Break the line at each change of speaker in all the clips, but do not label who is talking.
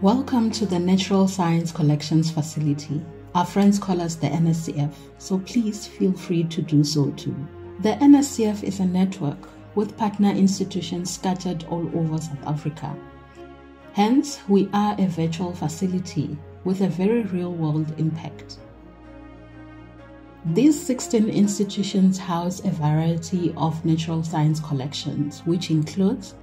Welcome to the Natural Science Collections Facility. Our friends call us the NSCF, so please feel free to do so too. The NSCF is a network with partner institutions scattered all over South Africa. Hence, we are a virtual facility with a very real-world impact. These 16 institutions house a variety of natural science collections, which includes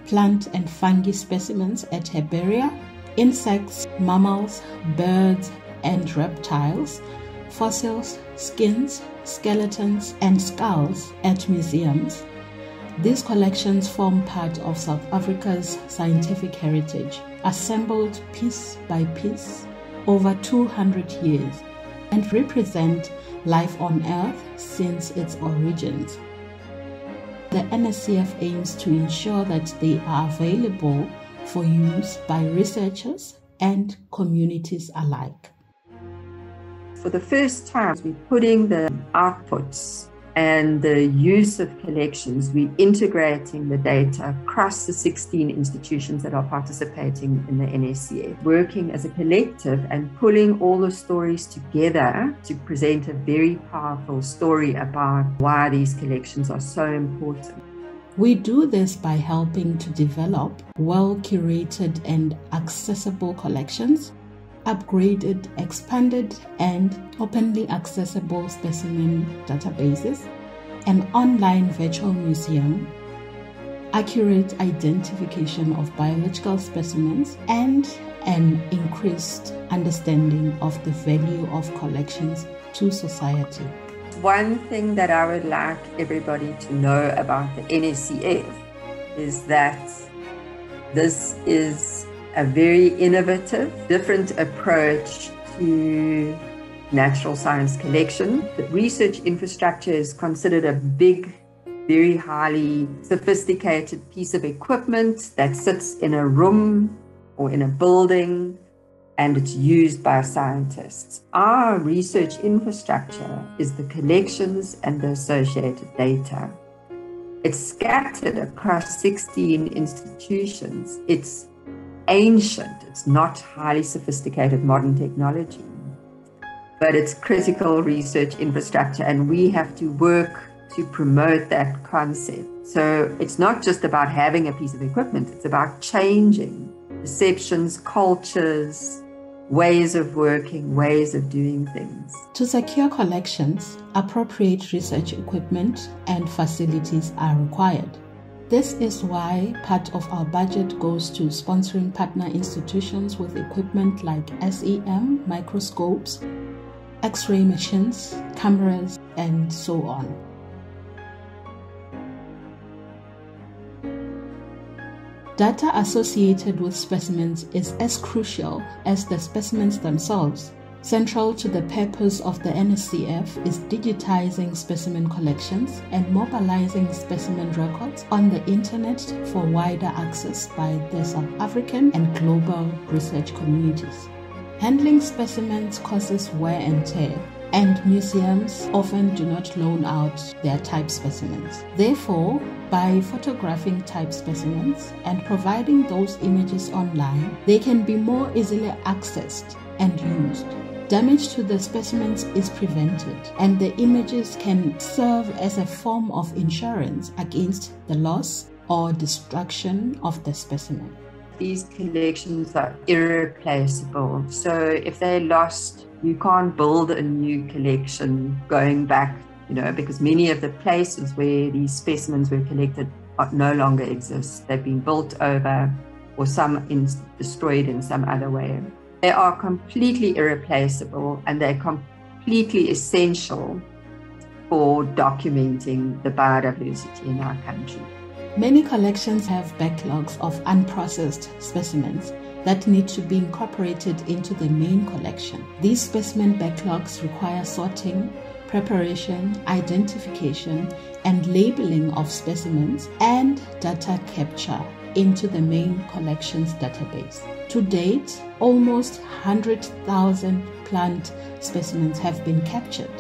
plant and fungi specimens at herbaria, insects, mammals, birds and reptiles, fossils, skins, skeletons and skulls at museums. These collections form part of South Africa's scientific heritage, assembled piece by piece over 200 years, and represent life on Earth since its origins. The NSCF aims to ensure that they are available for use by researchers and communities alike.
For the first time, we're putting the outputs and the use of collections, we're integrating the data across the 16 institutions that are participating in the NSCF, working as a collective and pulling all the stories together to present a very powerful story about why these collections are so important.
We do this by helping to develop well-curated and accessible collections, upgraded, expanded, and openly accessible specimen databases, an online virtual museum, accurate identification of biological specimens, and an increased understanding of the value of collections to society.
One thing that I would like everybody to know about the NSCF is that this is a very innovative, different approach to natural science collection. The research infrastructure is considered a big, very highly sophisticated piece of equipment that sits in a room or in a building, and it's used by scientists. Our research infrastructure is the collections and the associated data. It's scattered across 16 institutions. It's ancient, it's not highly sophisticated modern technology, but it's critical research infrastructure, and we have to work to promote that concept. So it's not just about having a piece of equipment, it's about changing perceptions, cultures, ways of working, ways of doing things.
To secure collections, appropriate research equipment and facilities are required. This is why part of our budget goes to sponsoring partner institutions with equipment like SEM, microscopes, X-ray machines, cameras, and so on. Data associated with specimens is as crucial as the specimens themselves. Central to the purpose of the NSCF is digitizing specimen collections and mobilizing specimen records on the internet for wider access by the South African and global research communities. Handling specimens causes wear and tear, and museums often do not loan out their type specimens. Therefore, by photographing type specimens and providing those images online, they can be more easily accessed and used. Damage to the specimens is prevented, and the images can serve as a form of insurance against the loss or destruction of the specimen.
These collections are irreplaceable. So if they're lost, you can't build a new collection going back, because many of the places where these specimens were collected no longer exist. They've been built over or destroyed in some other way. They are completely irreplaceable, and they're completely essential for documenting the biodiversity in our country.
Many collections have backlogs of unprocessed specimens that need to be incorporated into the main collection. These specimen backlogs require sorting, preparation, identification, and labeling of specimens and data capture into the main collections database. To date, almost 100,000 plant specimens have been captured,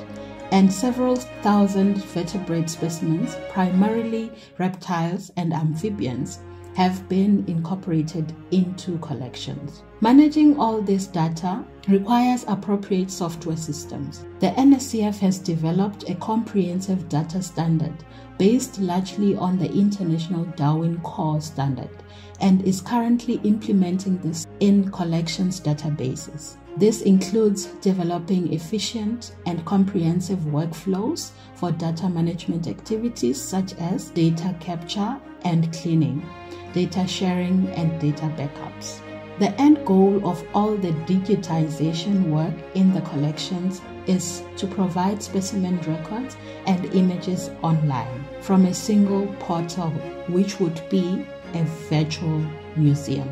and several thousand vertebrate specimens, primarily reptiles and amphibians, have been incorporated into collections. Managing all this data requires appropriate software systems. The NSCF has developed a comprehensive data standard based largely on the International Darwin Core Standard and is currently implementing this in collections databases. This includes developing efficient and comprehensive workflows for data management activities such as data capture and cleaning, data sharing, and data backups. The end goal of all the digitization work in the collections is to provide specimen records and images online from a single portal, which would be a virtual museum.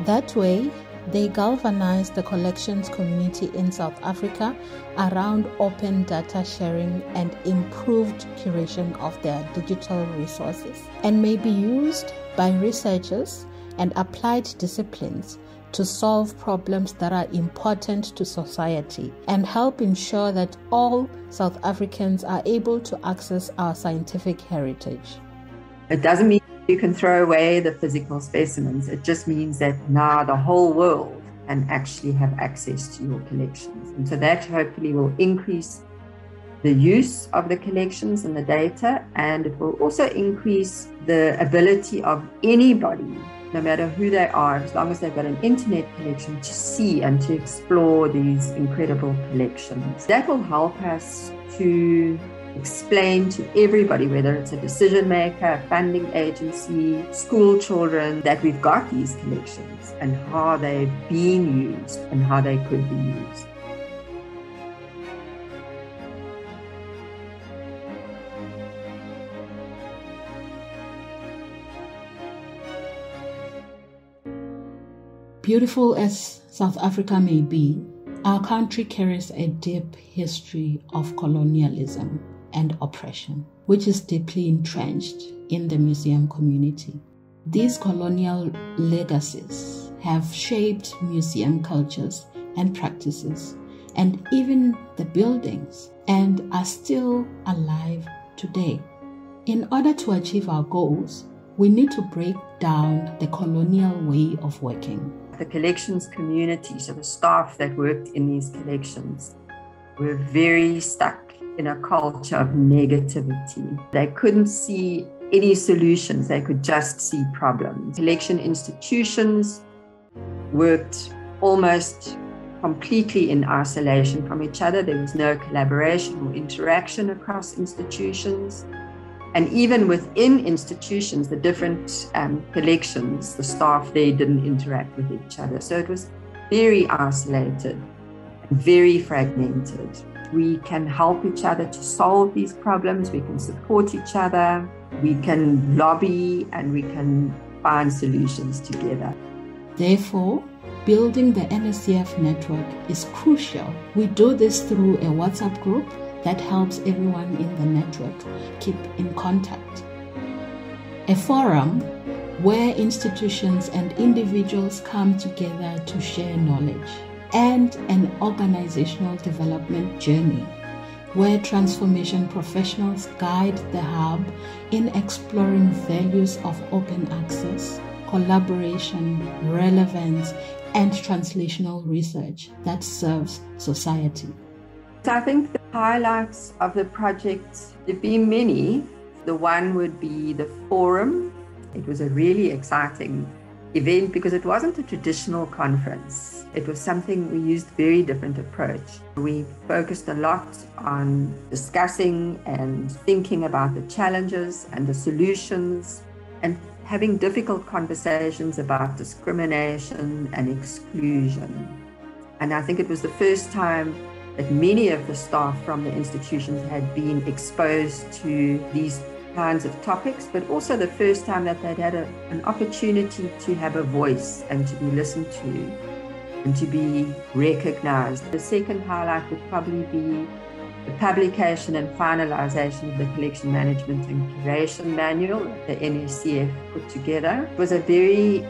That way, they galvanize the collections community in South Africa around open data sharing and improved curation of their digital resources, and may be used by researchers and applied disciplines to solve problems that are important to society and help ensure that all South Africans are able to access our scientific heritage.
It doesn't mean you can throw away the physical specimens. It just means that now the whole world can actually have access to your collections. And so that hopefully will increase the use of the collections and the data, and it will also increase the ability of anybody, no matter who they are, as long as they've got an internet connection, to see and to explore these incredible collections. That will help us to explain to everybody, whether it's a decision maker, a funding agency, school children, that we've got these collections and how they've been used and how they could be used.
Beautiful as South Africa may be, our country carries a deep history of colonialism and oppression, which is deeply entrenched in the museum community. These colonial legacies have shaped museum cultures and practices, and even the buildings, and are still alive today. In order to achieve our goals, we need to break down the colonial way of working.
The collections community, so the staff that worked in these collections, were very stuck in a culture of negativity. They couldn't see any solutions, they could just see problems. Collection institutions worked almost completely in isolation from each other. There was no collaboration or interaction across institutions. And even within institutions, the different collections, the staff there didn't interact with each other. So it was very isolated and very fragmented. We can help each other to solve these problems. We can support each other. We can lobby and we can find solutions together.
Therefore, building the NSCF network is crucial. We do this through a WhatsApp group that helps everyone in the network keep in contact. A forum where institutions and individuals come together to share knowledge, and an organizational development journey where transformation professionals guide the hub in exploring values of open access, collaboration, relevance, and translational research that serves society.
So I think the highlights of the project, there've been many. The one would be the forum. It was a really exciting event because it wasn't a traditional conference. It was something we used very different approach. We focused a lot on discussing and thinking about the challenges and the solutions and having difficult conversations about discrimination and exclusion. And I think it was the first time that many of the staff from the institutions had been exposed to these kinds of topics, but also the first time that they'd had an opportunity to have a voice and to be listened to and to be recognized. The second highlight would probably be the publication and finalization of the collection management and curation manual that the NSCF put together. It was a very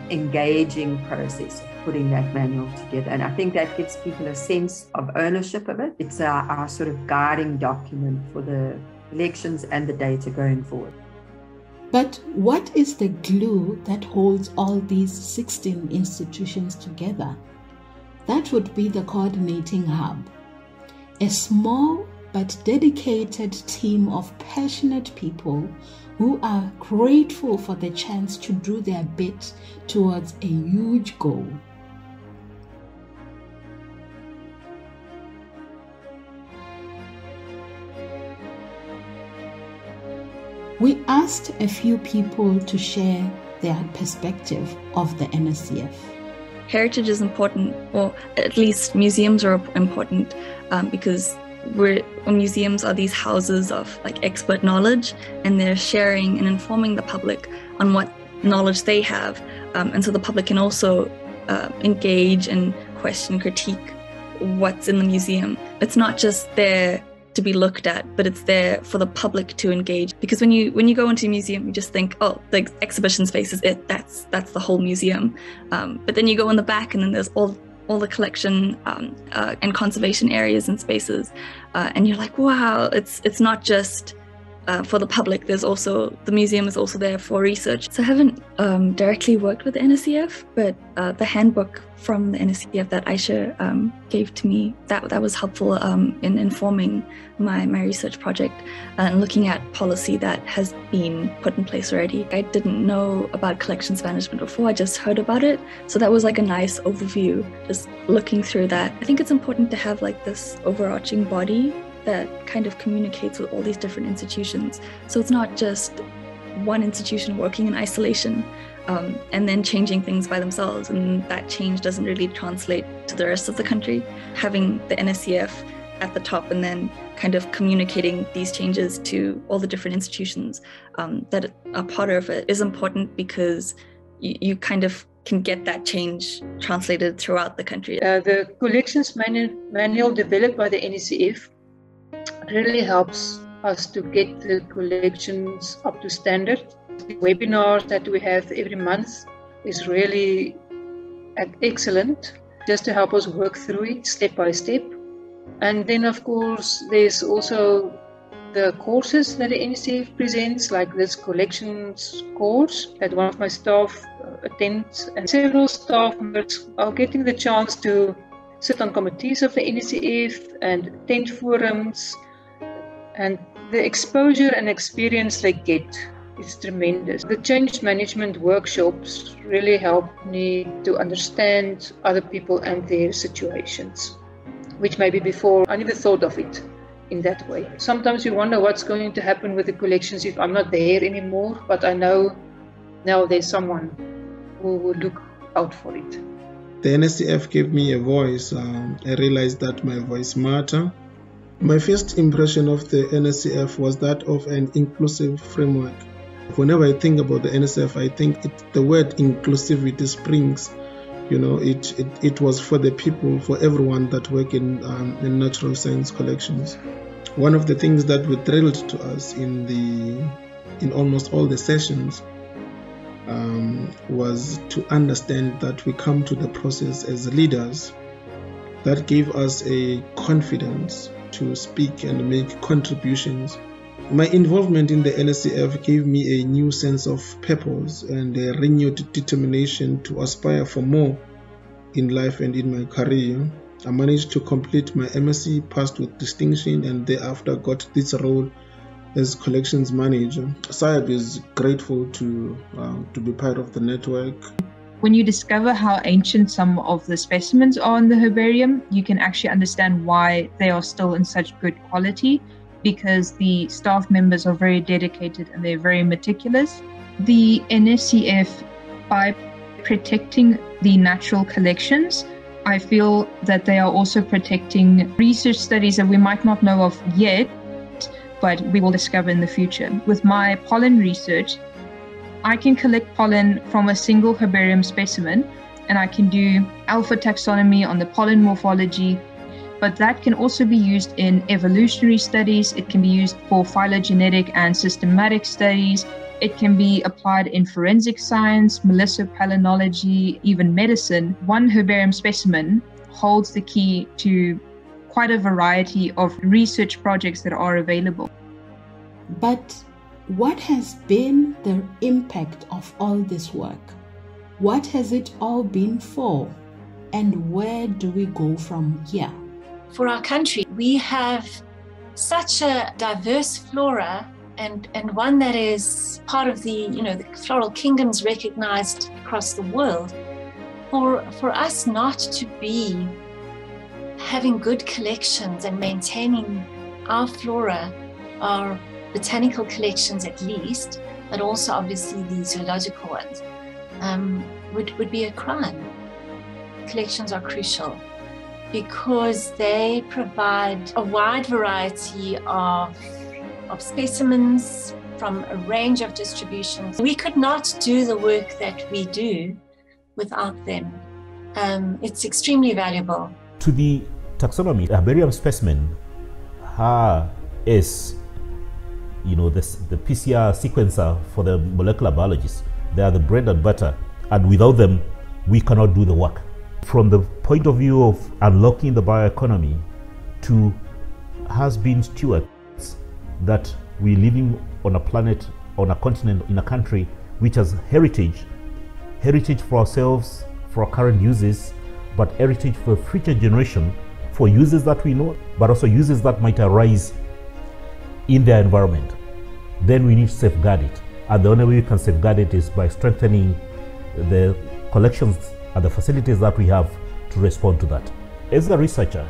engaging process of putting that manual together, and I think that gives people a sense of ownership of it. It's our sort of guiding document for the collections and the data going forward.
But what is the glue that holds all these 16 institutions together? That would be the coordinating hub, a small but dedicated team of passionate people who are grateful for the chance to do their bit towards a huge goal. We asked a few people to share their perspective of the NSCF.
Heritage is important, or at least museums are important, because museums are these houses of expert knowledge, and they're sharing and informing the public on what knowledge they have, and so the public can also engage and question, critique what's in the museum. It's not just there to be looked at, but it's there for the public to engage. Because when you go into a museum, you just think, oh, the exhibition space is it. That's the whole museum. But then you go in the back, and then there's all the collection and conservation areas and spaces, and you're like, wow, it's not just for the public. The museum is also there for research. So I haven't directly worked with the NSCF, but the handbook from the NSCF that Aisha gave to me, that was helpful in informing my research project and looking at policy that has been put in place already. I didn't know about collections management before, I just heard about it. So that was a nice overview, just looking through that. I think it's important to have this overarching body that kind of communicates with all these different institutions. So it's not just one institution working in isolation and then changing things by themselves, and that change doesn't really translate to the rest of the country. Having the NSCF at the top and then kind of communicating these changes to all the different institutions that are part of it is important, because you kind of can get that change translated throughout the country.
The collections manual developed by the NSCF really helps us to get the collections up to standard. The webinars that we have every month is really excellent, just to help us work through it step by step. And then of course there's also the courses that the NSCF presents, like this collections course that one of my staff attends, and several staff members are getting the chance to sit on committees of the NSCF and attend forums, and the exposure and experience they get is tremendous. The change management workshops really help me to understand other people and their situations, which maybe before I never thought of it in that way. Sometimes you wonder what's going to happen with the collections if I'm not there anymore, but I know now there's someone who will look out for it.
The NSCF gave me a voice. I realized that my voice mattered. My first impression of the NSCF was that of an inclusive framework. Whenever I think about the NSCF, I think the word inclusivity springs. It was for the people, for everyone that work in natural science collections. One of the things that were thrilled to us in almost all the sessions was to understand that we come to the process as leaders. That gave us a confidence to speak and make contributions. My involvement in the NSCF gave me a new sense of purpose and a renewed determination to aspire for more in life and in my career. I managed to complete my MSc, passed with distinction, and thereafter got this role as collections manager. SIAB is grateful to be part of the network.
When you discover how ancient some of the specimens are in the herbarium, you can actually understand why they are still in such good quality, because the staff members are very dedicated and they're very meticulous. The NSCF, by protecting the natural collections, I feel that they are also protecting research studies that we might not know of yet, but we will discover in the future. With my pollen research, I can collect pollen from a single herbarium specimen, and I can do alpha taxonomy on the pollen morphology, but that can also be used in evolutionary studies. It can be used for phylogenetic and systematic studies. It can be applied in forensic science, melissopalenology, even medicine. One herbarium specimen holds the key to quite a variety of research projects that are available.
But What has been the impact of all this work? What has it all been for? And where do we go from here?
For our country, we have such a diverse flora and one that is part of the floral kingdoms recognized across the world. For us not to be having good collections and maintaining our flora, our botanical collections at least, but also obviously the zoological ones, would be a crime. Collections are crucial because they provide a wide variety of specimens from a range of distributions. We could not do the work that we do without them. It's extremely valuable.
To the taxonomy, a herbarium specimen is, the PCR sequencer for the molecular biologists. They are the bread and butter, and without them, we cannot do the work. From the point of view of unlocking the bioeconomy, to has been stewards that we're living on a planet, on a continent, in a country which has heritage for ourselves, for our current uses, but heritage for future generation, for uses that we know, but also uses that might arise in their environment. Then we need to safeguard it. And the only way we can safeguard it is by strengthening the collections and the facilities that we have to respond to that. As a researcher,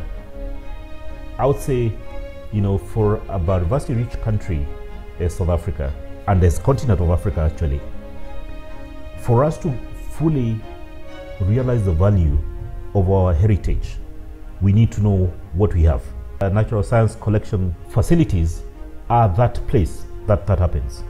I would say, for a biodiversity-rich country as South Africa, and as continent of Africa actually, for us to fully realize the value of our heritage, we need to know what we have. Natural science collection facilities are that place that happens.